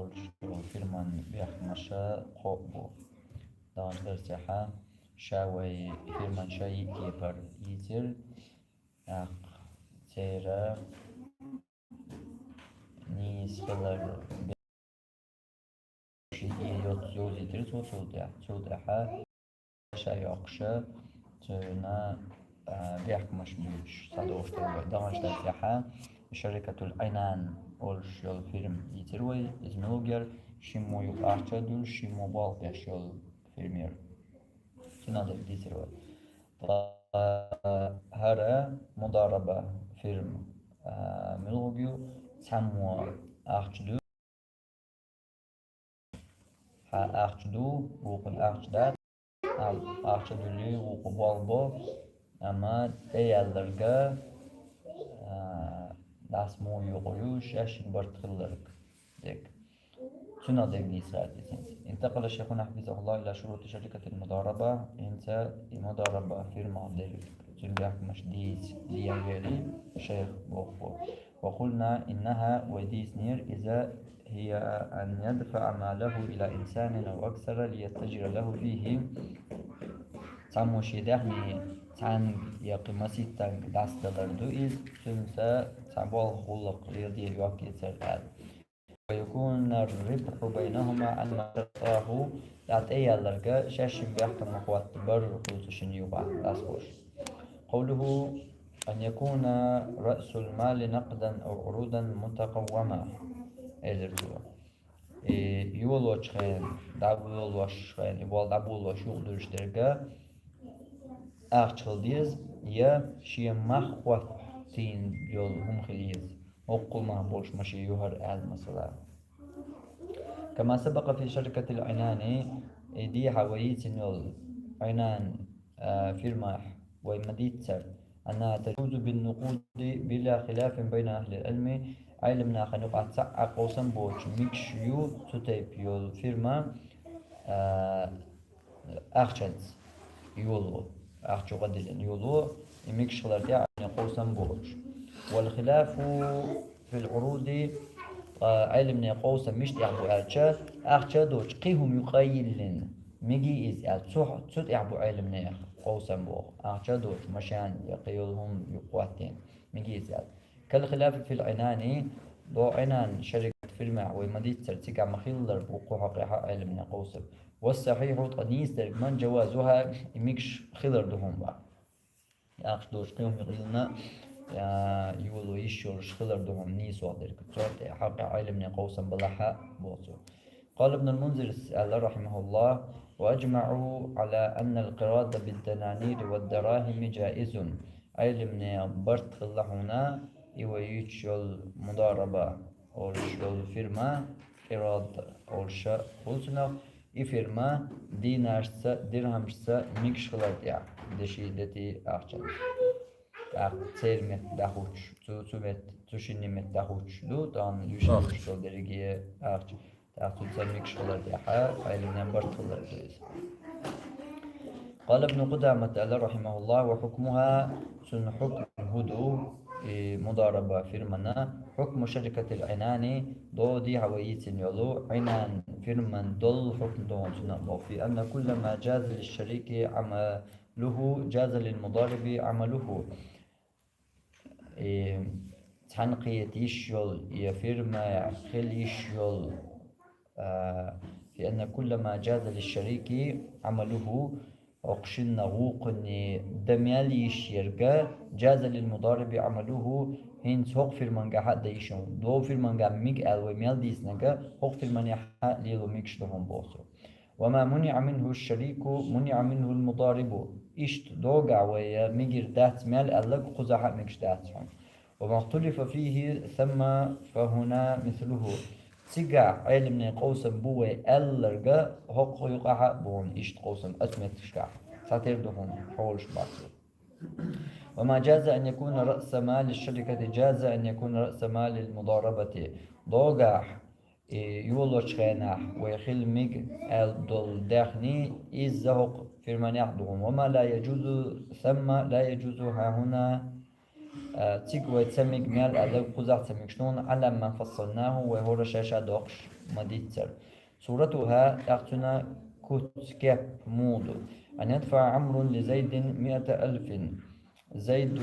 والشغل فيرمان بيحمشة قوبو دان درسها شاوي فيرمان شاي كيبر يتر أق تيرا نيس فلر بشي يوت يوزي درس وتودها شاي أقشة تنا بيحكمش بيش صدوش تروي دانش درسها شركة العنان والشغل فيلم يتروي إزميلوجر شيمو يقارتش دول شيمو بالقيا شغل فيلمير تنادر ديتروي هرا مضاربة فيلم ميلوجيو تسمو أرتشدو أرتشدو وقل أرتشدات أرتشدولي وقبالبو أما تيالرجا داس مو يقولوش عشان برتخلرك ديك شنو ديك دي سادسين انتقل الشيخ حفظه الله إلى شروط شركة المضاربة انت المضاربة في المعدل تلقاك مش ديس ديالي الشيخ بوخو وقلنا إنها وديس نير إذا هي أن يدفع ماله إلى إنسان أو أكثر ليتجر له فيه تاموشي دهني تان يقيمسي تان داستلردو إز سنسا تابول خلق رياضي يوكي سرقال ويكون الربح بينهما أن شرطاه يعطي اللرقة شاشم بيحكم أخوات بر خلصشن يوبا أسخوش قوله أن يكون رأس المال نقدا أو عروضا متقومة إذرتوا يول وشخين دابول وشخين يبال دابول وشوق درشترقة أرشل ديز يا شي مخوتين يول هم خليز وقل ما بولش ماشي يهر آل مثلا كما سبق في شركة العنان دي حواليت العنان فيرما ومديتر أنها تجوز بالنقود بلا خلاف بين أهل العلم علمنا خنقع تسعى قوسم بوش ميكش يو تتيب يول فيرما أخشنز يولو أخشو غدل يولو ميكش خلال قوسم بوش والخلاف في العروض علمنا قوسا مش يعبو أرشا أرشا دوش قيهم يقايلن ميجي إز أتصح تصد يعبو علمنا قوسا بوغ أرشا دوش مشان يقيلهم يقواتين ميجي إز كالخلاف في العنان دو عنان شركة فيلم ومديت ترتيق مخيلر بوقو حقيقة علمنا قوسا والصحيح تنيس درج من جوازها ميكش خلر دهم با أخ دوش قيهم يقيلنا يقولوا يشور شخلر دوهم نيس وادر كترت حق علم قوسا بلحاء بوصو قال ابن المنذر رحمه الله وأجمعوا على أن القراض بالدنانير والدراهم جائز علم برت خلحونا يويتشل مضاربة أو شل فيرما قراض أو شا خلصنا إفيرما دينار درهم ميكش خلط يعني دشي دتي أخشن ترمت دهوش تسمت تشنمت دهوش لو دان يشلوش تو درجة أرج تأخذ تسميك شغلة دحى علمنا برت خلر جيز قال ابن قدامة رحمه الله وحكمها سن حكم هدو مضاربة فيرمنا حكم شركة العنان دو دي هويت يلو عنان فيرمان دول حكم دون سنة في أن كل ما جاز للشريك عمله جاز للمضارب عمله تنقية يشيل يفيرما خل يشيل في أن كل ما جاز للشريك عمله أقشن غوقني دميال يشيرجا جاز للمضارب عمله هين سوق في المنجا حد يشون دو في المنجا ميج الوميال ديس نجا سوق في المنجا ليلو ميكش لهم بوسو وما منع منه الشريك منع منه المضارب إشت دوغا ويا ميجر دات مال ألق قزح ميكش داتهم وما اختلف فيه ثم فهنا مثله تيجا علمنا قوسم بوي ألرجا حق يقع بون إشت قوسم أتمت شكا ساتير دهم حولش باتو وما جاز أن يكون رأس مال الشركة جاز أن يكون رأس مال المضاربة دوغا يولوش خيناح ويخل ميج الدول داخني إزهق في المنيع دهم وما لا يجوز ثم لا يجوز ها هنا تيجوا تسميك مال ألو قزع تسميك شنون على ما فصلناه وهو رشاشة دوقش مديتر صورتها أختنا كوت كاب مودو أن يدفع عمرو لزيد 100,000 زيد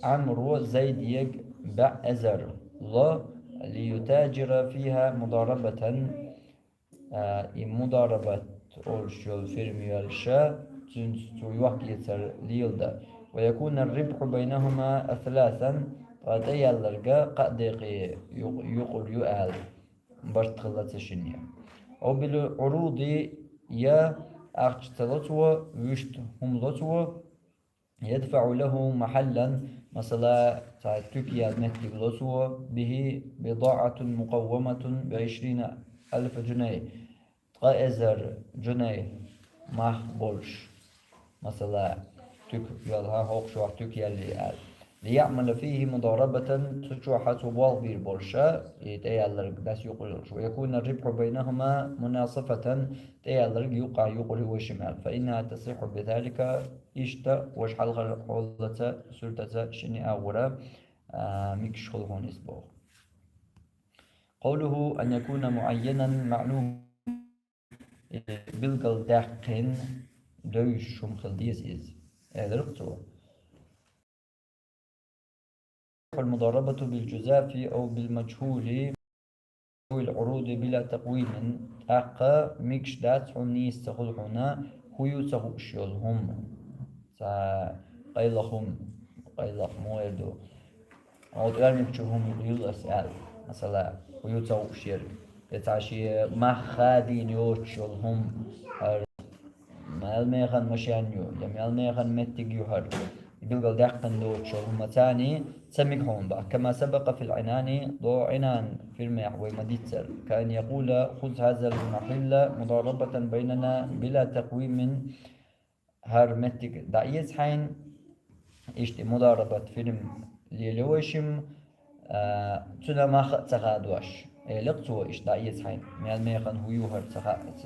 عمرو زيد يج بعزر الله ليتاجر فيها مضاربة مضاربة أولشول فيرميال شا تنستويوك يتر ليلدا ويكون الربح بينهما ثلاثا قد يلرقى قد يقول يؤال برتخلة الشنية أو بالعروض يا أختلطوا وشت هم لطوا يدفع له محلا مثلا تركيا نتي لطوا به بضاعة مقومة ب20,000 جنيه غائزر جنيه مح بولش مثلا تك يلها هوك شو تك يلي قال ليعمل فيه مضاربة تشوحة والبير بولشا يتيالر بس يقول ويكون الربح بينهما مناصفة تيالر يقع يقول هو شمال فإنها تصح بذلك إشتا وش حلقة حولة سلطة شني أورا ميكش خلقون إسبوع قوله أن يكون معينا معلوم بالقل داقين دوش شمخل ديز إز درقتو المضاربة بالجزاف أو بالمجهول العروض بلا تقويم أقا ميكش دات عنيس تخلقنا هيو تخشيلهم قيلهم موردو أو تغير تشوفهم يقول أسأل مثلا هيو تخشيل يتعشي ما خادين يوتشلهم مالميخان مشانيو يمالميخان متق يهر يقول دقن دو شغل تاني تسميكهم بقى كما سبق في العنان ضو عنان في الماء ومديتر كأن يقول خذ هذا المحل مضاربة بيننا بلا تقويم هرمتك دعيز حين اشتي مضاربة فيلم ليلوشم تنا ما تغادوش لقطو إيش دعيز حين مالميخان هو يهر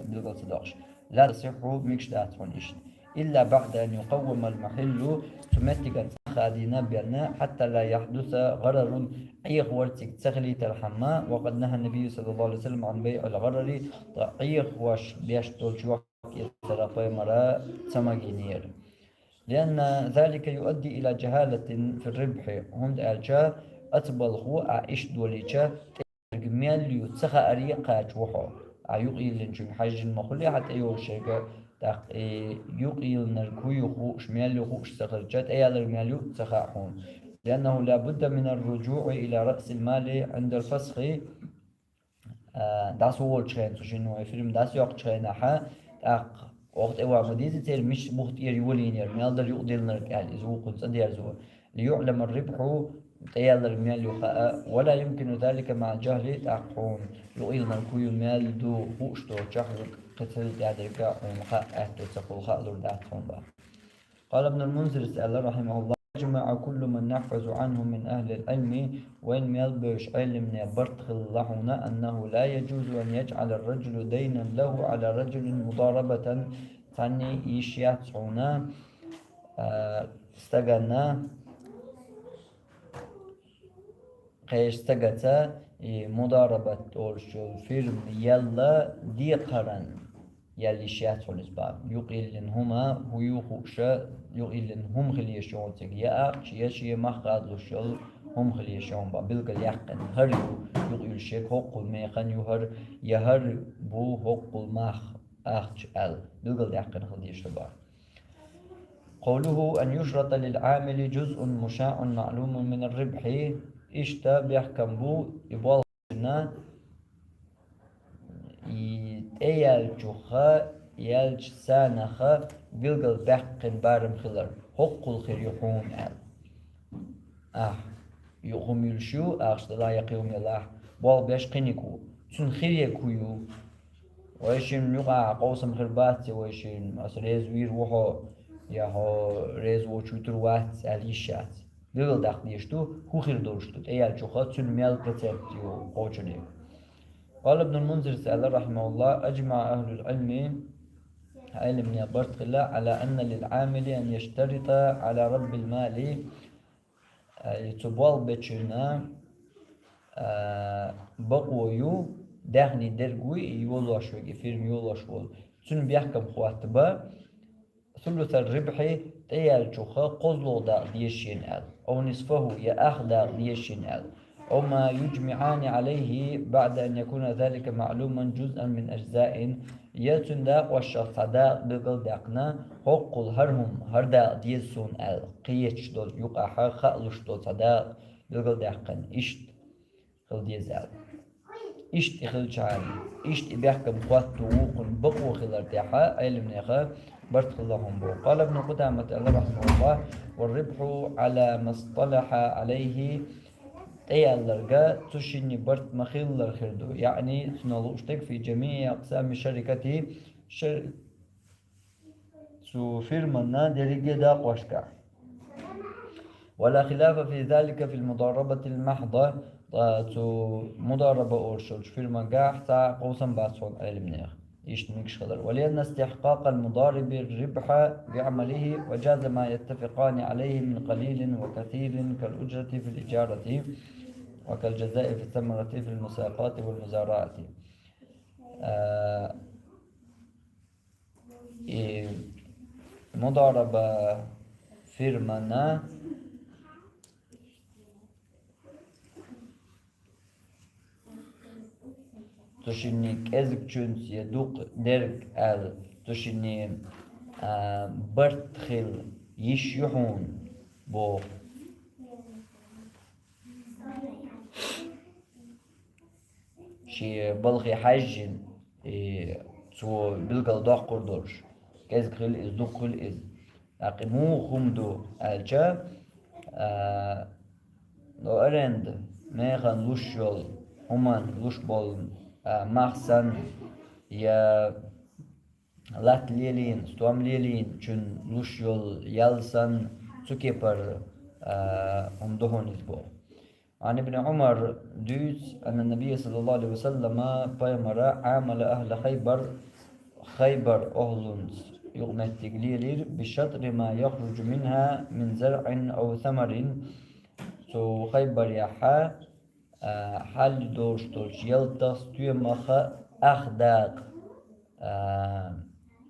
بلغة صداقش لا تصح ميكش داتون إيش إلا بعد أن يقوم المحل تمتك خادنا بيرنا حتى لا يحدث غرر أي غورتك تغلي ترحما وقد نهى النبي صلى الله عليه وسلم عن بيع الغرر أي غوش بيشتول شوك يترقى مرا تماجينير لأن ذلك يؤدي إلى جهالة في الربح هم الجا أتبل هو عيش دوليشا جمال يتسخى أريقا جوحو يقيل لنشون حاج المخلي حتى أيوه شركة يقيل نركوي خوش مالي خوش سخرجات أي على المالي سخاحون لأنه لا بد من الرجوع إلى رأس المال عند الفسخ داس هو تشين تشينو فيلم داس يوق تشين أحا وقت أول مديزة تير مش مختير يولينير مالدر يقدر نرك زوق صدير زوق ليعلم الربح تيالر مال يخاء ولا يمكن ذلك مع الجهل تعقون يقيل نركوي مال دو خوشتو تشحرك قتل دادرك ومخاء أهتو تقول خاء داتهم با قال ابن المنذر سأل رحمه الله أجمع كل من نحفظ عنه من أهل العلم وإن يلبش علم برتخل لهنا أنه لا يجوز أن يجعل الرجل دينا له على رجل مضاربة تعني يشيعتنا استغنى قيش استغتا مضاربة أولشو فيرم يلا دي قرن يلي شيات الإسباب يقيلن هما هو يخوشا يقيلن هم خليشون تجيا شيء ما خادلو شل هم خليشون بابلغ يقن هر يقيل شيء حق الميخن يهر بو حق المخ أخش ال بلغ يقن خليش بار قوله أن يشرط للعامل جزء مشاع معلوم من الربح إشتا بيحكم بو يبالغنا يتأيل جوخا يلج سانخا بيلغل بحقن بارم خلر حق الخير يحوم يقوم يلشو لا يقوم يلاح بال بيشقنكو تن خير يكويو ويشين يقع قوسم خربات ويشين ريز وير وحو يهو ريز وشوتر وات اليشات بيلغل داخليشتو هو خير دورشتو تأيل جوخا تن ميل بتبتيو قوشنيك قال ابن المنذر سأل رحمه الله أجمع أهل العلم علم يبرت الله على أن للعامل أن يشترط على رب المال يتبال بچنا بقويو دهني درجوي يولوش ويجي فيلم يولوش وول تون بيحكم خواتبا ثلث الربح تيال شوخا قزلو دا ديشين ال أو نصفه يا أخدا ديشين ال أو ما يجمعان عليه بعد أن يكون ذلك معلوما جزءا من أجزاء يتن دا والشخص دا بقل داقنا حق الهرهم هردا ديسون ال قيتش دول يقع خالش دول صدا بقل داقن إشت خل ديز ال إشت إخل شعالي إشت بيحكم قوات وقن بقوة خل ارتاحة علم نخا برت اللهم بو قال ابن قدامة الله رحمه الله والربح على ما اصطلح عليه أي اللرقاء تشيني برت مخيل للخردو يعني تنالوشتك في جميع أقسام الشركة سو فيرمنا ديريجي دا قوشكا ولا خلاف في ذلك في المضاربة المحضة تو مضاربة أورشلش فيرما قاح تا قوسا باسون علمنيخ يشتمكش خضر ولأن استحقاق المضارب الربح بعمله وجاز ما يتفقان عليه من قليل وكثير كالأجرة في الإجارة وكالجزاء في الثمرة في المساقات والمزارعة مضاربة فيرمانا تشيني كازك جونس يدوق درك ال تشيني برتخل يشيحون بو شي بلغي حاجن تو بلغل دوق قردوش كازك خل إز دوق خل إز أقيمو خمدو الجا لو أرند ميغان لوشيول همان لوش بول مخزن يا لات ليلين ستوام ليلين چون لوش يول يالسن سكيبر دهون اسبوع عن ابن عمر دوس أن النبي صلى الله عليه وسلم بيمر عامل أهل خيبر أهلونس يوم التقليل بشطر ما يخرج منها من زرع أو ثمر سو خيبر يحا حال دورش يلتس تيمخا أخداق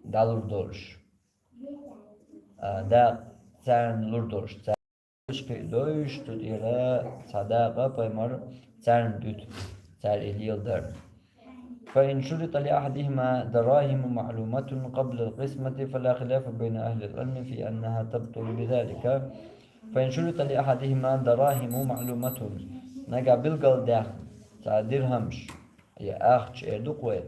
دالور دورش داق تان لور دورش دوش تديرا صداقة بيمر تان دوت تان اليلدر فإن شرط لأحدهما دراهم معلومة قبل القسمة فلا خلاف بين أهل العلم في أنها تبطل بذلك فإن شرط لأحدهما دراهم معلومة نجا بالقل ده تعديرهمش يا أخش إدوقوي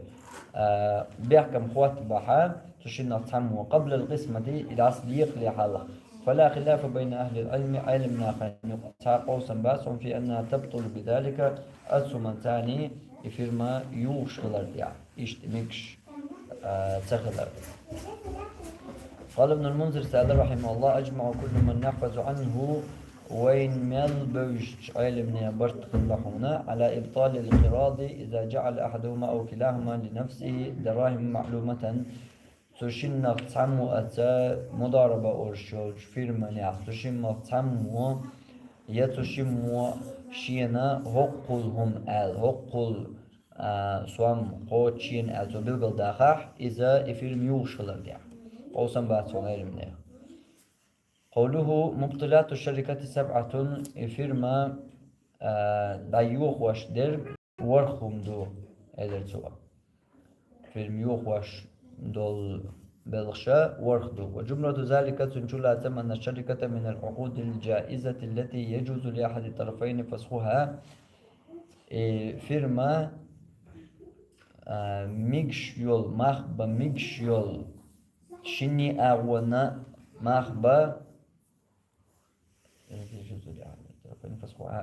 بيحكم خوات بحا تشينا تسمو قبل القسمة إلى أصل يقلي حالة فلا خلاف بين أهل العلم علمنا خنقطع قوسا باسهم في أنها تبطل بذلك أسما ثاني يفرما يوشغلر يعني يشتمكش تخلر قال ابن المنذر سأل رحمه الله أجمع كل من نحفظ عنه وين مال بوش علمنا برتق اللحونا على إبطال القراض إذا جعل أحدهما أو كلاهما لنفسه دراهم معلومة تشن تسمو أتا مضاربة أورشوج فيرما نعم تشن تسمو يتشمو شينا هقلهم هقل سوام قوتشين تبلغ داخح إذا إفيرم يوشغلر ديع قوسا باتون علمنا قوله مبطلات الشركة 7 فيرما لا يوخوش درب ورخم دو ادرتوا فيرم يوخوش دول بلغشا ورخدو وجملة ذلك تنجل أن الشركة من العقود الجائزة التي يجوز لأحد الطرفين فسخها فيرما ميكشيول مخبا ميكشيول شني أغونا مخبا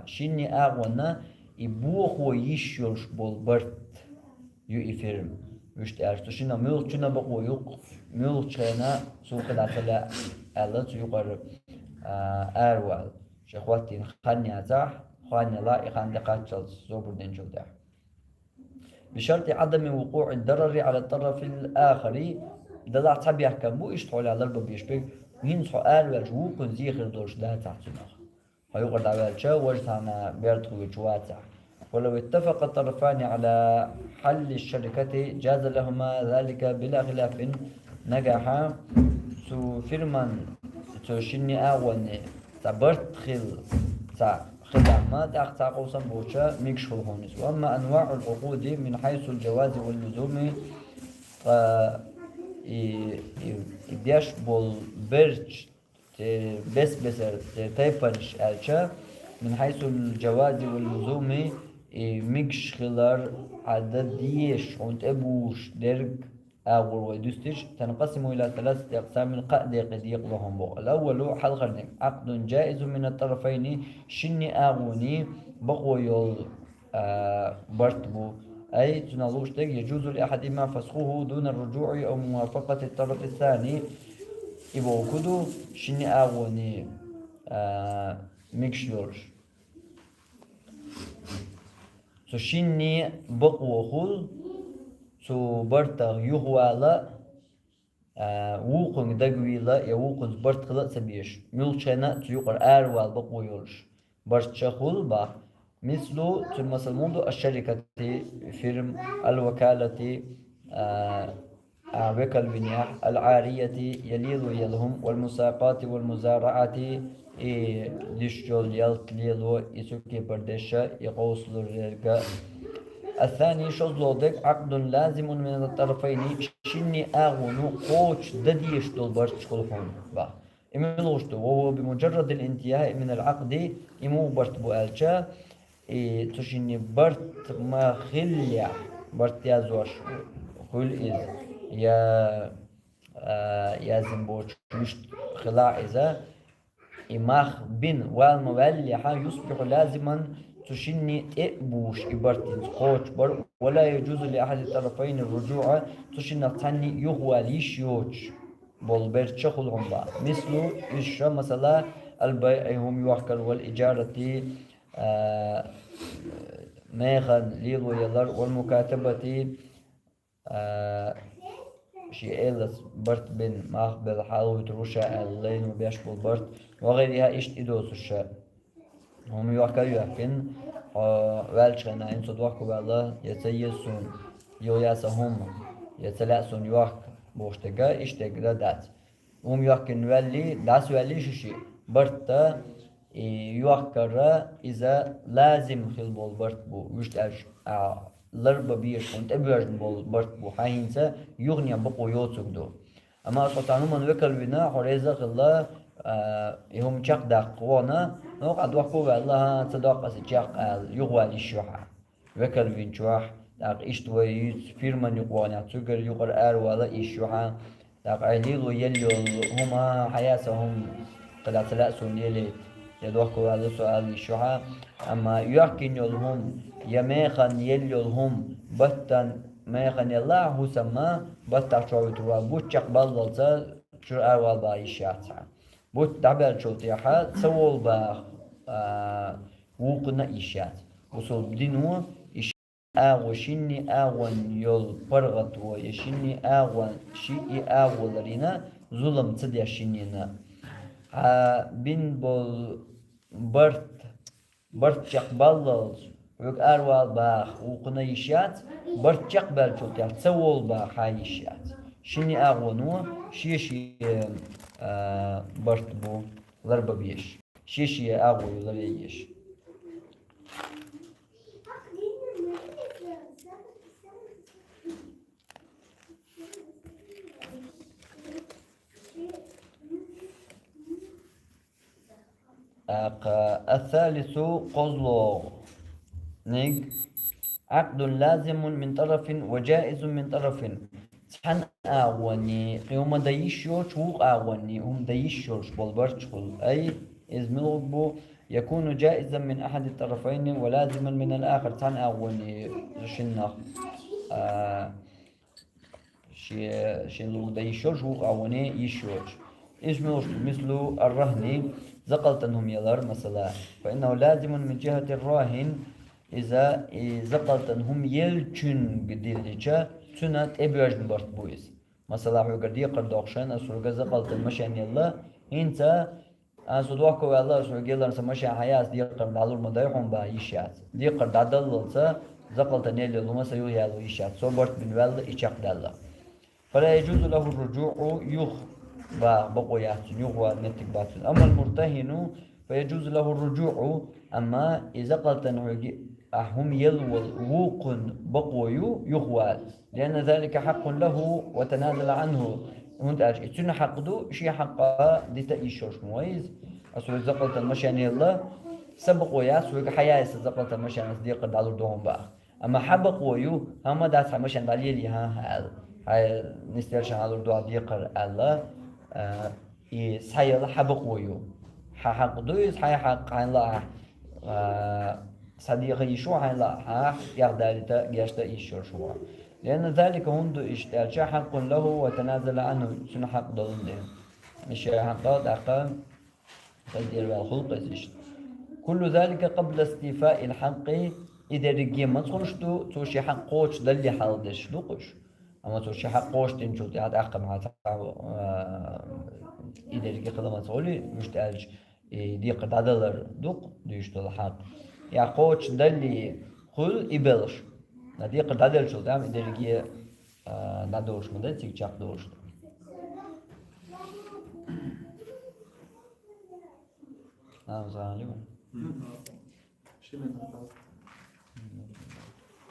شني أغونا يبوخو يشيولش بالبرت يو إفيرم يشت أرستو شنا ملچنا بقو يق ملچنا سوق داتلا ألت يقر أروال شخواتين خاني أزاح خاني لا إخان دقاتشل زوبر دنجو ده بشرط عدم وقوع الضرر على الطرف الآخر دلع تبي يحكم بو يشتغل على الرب بيشبك مين سؤال والجوكن زيخر دوش ده تحتنا هيقعد على شا وجهنا بيرتقي واسع. ولو اتفق الطرفان على حل الشركة جاز لهما ذلك بلا خلاف. نجح سو فيرمان سو شني أول تعبرت خدمات أقطع قوسا بوشا ميكشو هونس. وأما أنواع العقود من حيث الجواز واللزوم إدياش بول برج بس تايبرش ألشا من حيث الجواز واللزوم ميكش خلار عدديش عند أبوش درج أول ويدوستش تنقسم إلى ثلاثة أقسام قد يقضيق لهم بو. الأول حلقة عقد جائز من الطرفين شني أغوني بقو يول برتبو أي تنالوش تك يجوز لأحدهما فسخه دون الرجوع أو موافقة الطرف الثاني إبو كدو شني أغوني ميكشلورش سو شني بقو خل سو برتغ يهوالا ووقن دقويلا يا ووقن برتغلا سبيش ملشنا تيقر أروال بقو يولش برتشخل با مثل تلمس الموندو الشركة فيرم الوكالة وكل البنياء العارية يليل يلهم والمساقات والمزارعة ديشجول يلت ليلو يسوكي بردشة يقوصل الرجاء. الثاني شوزلودك عقد لازم من الطرفين شني أغنو قوش دديش دول برش كلهم با إملوشتو وهو بمجرد الانتهاء من العقد إمو برت بوالشا تشني برت ما خليا برت يازوش خل إذ يا زنبوش مش خلاع إذا إماخ بن والمولحة يصبح لازما تشني إبوش إبرتين قوش بر ولا يجوز لأحد الطرفين الرجوع تشني تاني يهوى ليش يوش بالبرت شخلهم با مثل إيش مثلا البيع هم يحكر والإجارة ميغن ليلو يلر والمكاتبة شي إيلس برت بن ماخ بالحالو تروشا اللين وبيش بالبرت وغيرها إيش إدوس الشاء هم يحكن والشغنا إن صدوحكو بالله يتيسون يوياسهم يتلأسون يحك بوشتغا إشتغا دات هم يحكن والي داس والي شي برتا يحكر إذا لازم خل بول برت بو وشتاش لربا بيش كنت أبيرن بول برت بو حينسا يغني بقو يوتسكدو. أما أصلا من وكل بنا حريزة الله هم شق دقوانا نوقع دوحكو بالله تصدق سجق يغوى للشوحة وكل بين شوح دق إشتوى فيرمان يقوانا تسكر يقر ولا إشوحة دق عليلو يليو هما حياسهم قد تلأسون يلي يدوحكو بالله سؤال الشوحة. أما يحكي يلهم يميخن يليهم بطن ميخن الله هو سما بطن شوي تروا بوشق بالله شر أول بايشاتها بوت دعبر شوتيها سوول با وقنا إيشات وصل دينو إيش أغوشيني أغون يول برغت ويشيني أغون شيء أغول رينا ظلم تدي شينينا بين بول برت شقبال ويك أروال باخ وقنا إيشات برت شقبال شوتيها سوول با حايشات شيني أغونو شي برت بو ضربة بيش شيشي أغوي ضريش. الثالث قزلو نيج عقد لازم من طرف وجائز من طرف سحن أغواني قيوم دايشو شوق أغواني هم دايشو بالبرشقل أي إزملوبو يكون جائزا من أحد الطرفين ولازما من الآخر سحن أغواني شنخ شي لو دايشو شوق أغواني يشوش إزملوش مثل الرهن زقلتنهم يلر مثلا فإنه لازم من جهة الراهن إذا زقلتنهم يلچن قديلجا سنة إبراج برت بويز مثلا هو قدي قردوخشان أسرق زقلت المشان يلا إنت أنا صدوق والله شو قيلنا سمشي حياة دي قرد على المضايقهم بايشات دي قرد عدل لسا زقلت نيل لما سيوه يالو يشات صبرت من والله إيشاق دالله فلا يجوز له الرجوع يخ بقويات يغوى نتك باتن أما المرتهن فيجوز له الرجوع أما إذا قلت هم يلول ووق بقويو يغوى لأن ذلك حق له وتنازل عنه وانت أجي تسنى حق دو شي حقا دي تأيشوش مويز أصول إذا قلت المشان يلا سبق وياس ويك حياة إذا قلت المشان صديق دالور دوهم بقى أما حبق ويو هم داس مشان داليلي ها هاي نستيرش على الدعاء ديقر الله يسحي حبق ويو حق دويس حي حق عن الله صديق يشو عن الله يغدالتا يشتا يشور شو لأن ذلك هندو اشتال حق له وتنازل عنه سنة حق ضد مش حق دقا تدير بالخلق كل ذلك قبل استيفاء الحق إذا رجع ما تخرجتو توشي حق قوش دلي حالدش دوقش أما توشي حق قوش تنشو تيات أحكم على إذا رجع خدمة تقولي مش تالج دي قد عدلر دوق ديشتو الحق يا قوش دلي خل يبلش دي قد عدل شو دام إذا رجع ندورش مدة تيجي دورش زعلان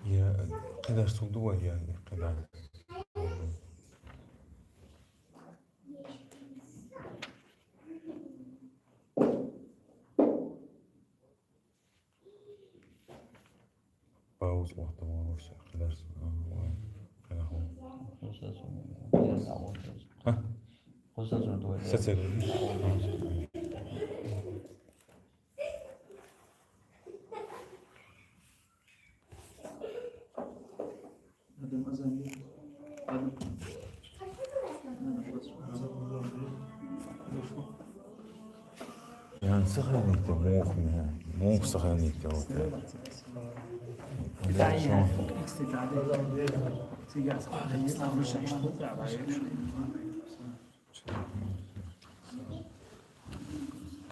يا قدر صدوة يا قدر باوز وقت ما وش قدر قدر هو ستة يعني سخنيته مو سخنيته استطاعة